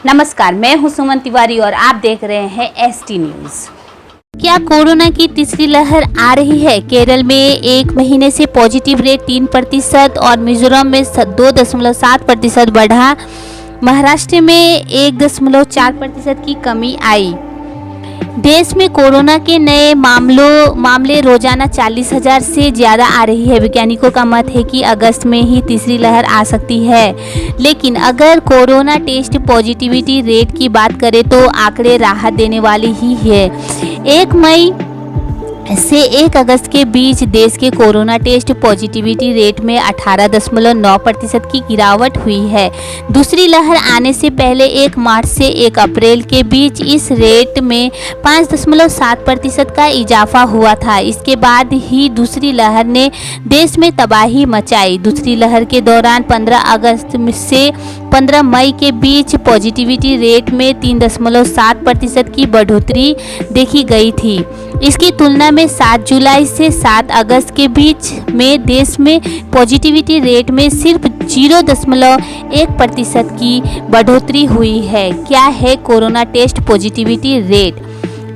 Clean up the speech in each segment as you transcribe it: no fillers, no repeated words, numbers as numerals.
नमस्कार, मैं हूं सुमन तिवारी और आप देख रहे हैं एसटी न्यूज। क्या कोरोना की तीसरी लहर आ रही है? केरल में एक महीने से पॉजिटिव रेट 3% और मिजोरम में 2.7% बढ़ा। महाराष्ट्र में 1.4% की कमी आई। देश में कोरोना के नए मामले रोजाना 40,000 से ज़्यादा आ रही है। वैज्ञानिकों का मत है कि अगस्त में ही तीसरी लहर आ सकती है। लेकिन अगर कोरोना टेस्ट पॉजिटिविटी रेट की बात करें तो आंकड़े राहत देने वाले ही है। 1 मई से 1 अगस्त के बीच देश के कोरोना टेस्ट पॉजिटिविटी रेट में 18.9% की गिरावट हुई है। दूसरी लहर आने से पहले 1 मार्च से 1 अप्रैल के बीच इस रेट में 5.7% का इजाफा हुआ था। इसके बाद ही दूसरी लहर ने देश में तबाही मचाई। दूसरी लहर के दौरान 15 अगस्त से 15 मई के बीच पॉजिटिविटी रेट में 3.7% की बढ़ोतरी देखी गई थी। इसकी तुलना में 7 जुलाई से 7 अगस्त के बीच में देश में पॉजिटिविटी रेट में सिर्फ 0.1% की बढ़ोतरी हुई है। क्या है कोरोना टेस्ट पॉजिटिविटी रेट?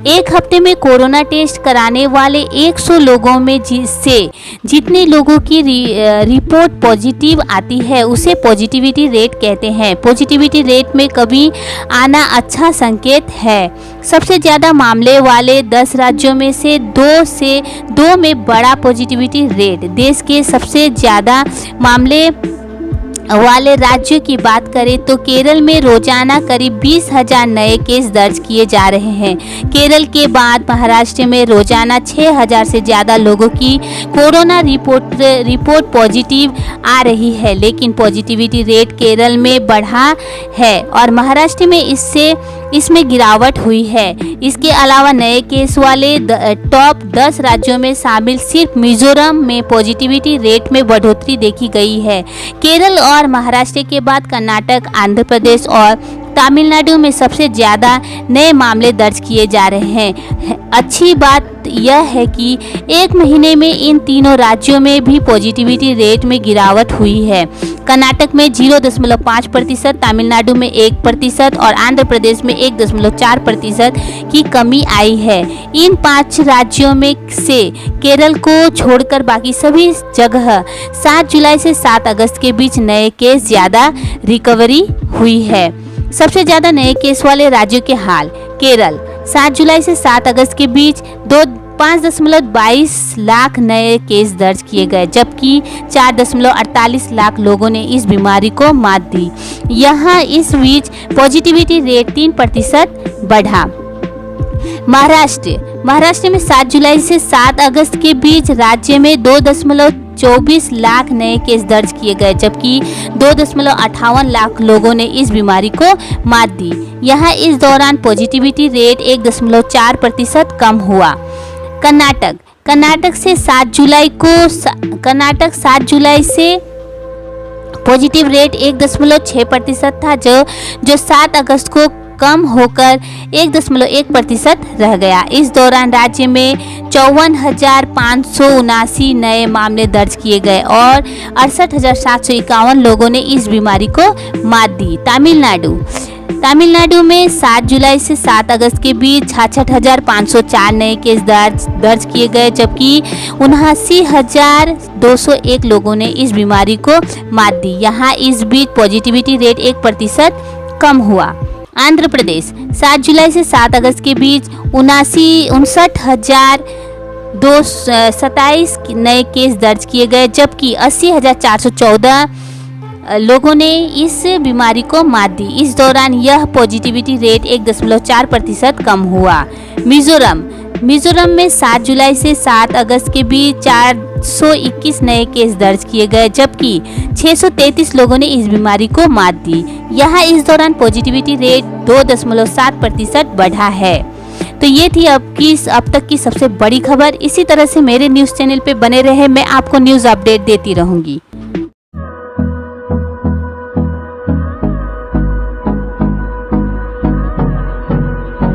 एक हफ्ते में कोरोना टेस्ट कराने वाले 100 लोगों में से जितने लोगों की रिपोर्ट पॉजिटिव आती है उसे पॉजिटिविटी रेट कहते हैं। पॉजिटिविटी रेट में कमी आना अच्छा संकेत है। सबसे ज़्यादा मामले वाले 10 राज्यों में से 2 में बड़ा पॉजिटिविटी रेट। देश के सबसे ज़्यादा मामले वाले राज्यों की बात करें तो केरल में रोजाना करीब 20,000 नए केस दर्ज किए जा रहे हैं। केरल के बाद महाराष्ट्र में रोजाना 6,000 से ज़्यादा लोगों की कोरोना रिपोर्ट पॉजिटिव आ रही है। लेकिन पॉजिटिविटी रेट केरल में बढ़ा है और महाराष्ट्र में इसमें गिरावट हुई है। इसके अलावा नए केस वाले टॉप 10 राज्यों में शामिल सिर्फ मिजोरम में पॉजिटिविटी रेट में बढ़ोतरी देखी गई है। केरल और महाराष्ट्र के बाद कर्नाटक, आंध्र प्रदेश और तमिलनाडु में सबसे ज़्यादा नए मामले दर्ज किए जा रहे हैं। अच्छी बात यह है कि 1 महीने में इन तीनों राज्यों में भी पॉजिटिविटी रेट में गिरावट हुई है। कर्नाटक में 0.5%, तमिलनाडु में 1% और आंध्र प्रदेश में 1.4% की कमी आई है। इन 5 राज्यों में से केरल को छोड़कर बाकी सभी जगह 7 जुलाई से 7 अगस्त के बीच नए केस ज़्यादा रिकवरी हुई है। सबसे ज़्यादा नए केस वाले राज्यों के हाल। केरल 7 जुलाई से 7 अगस्त के बीच 5.22 लाख नए केस दर्ज किए गए, जबकि 4.48 लाख लोगों ने इस बीमारी को मात दी। यहाँ इस बीच पॉजिटिविटी रेट 3% बढ़ा। महाराष्ट्र में 7 जुलाई से 7 अगस्त के बीच राज्य में 2.24 लाख नए केस दर्ज किए गए, जबकि 2.58 लाख लोगों ने इस बीमारी को मात दी। यहाँ इस दौरान पॉजिटिविटी रेट 1.4% कम हुआ। कर्नाटक 7 जुलाई से पॉजिटिव रेट 1.6% था, जो 7 अगस्त को कम होकर 1.1% रह गया। इस दौरान राज्य में 54,579 नए मामले दर्ज किए गए और 68,751 लोगों ने इस बीमारी को मात दी। तमिलनाडु में 7 जुलाई से 7 अगस्त के बीच 66,504 नए केस दर्ज किए गए, जबकि 79,201 लोगों ने इस बीमारी को मात दी। यहाँ इस बीच पॉजिटिविटी रेट 1% कम हुआ। आंध्र प्रदेश 7 जुलाई से 7 अगस्त के बीच 59,227 नए केस दर्ज किए गए, जबकि 80,414 लोगों ने इस बीमारी को मात दी। इस दौरान यह पॉजिटिविटी रेट 1.4% कम हुआ। मिजोरम में 7 जुलाई से 7 अगस्त के बीच 421 नए केस दर्ज किए गए, जबकि 633 लोगों ने इस बीमारी को मात दी। यहाँ इस दौरान पॉजिटिविटी रेट 2.7% बढ़ा है। तो ये थी अब तक की सबसे बड़ी खबर। इसी तरह से मेरे न्यूज़ चैनल पे बने रहे, मैं आपको न्यूज़ अपडेट देती रहूँगी।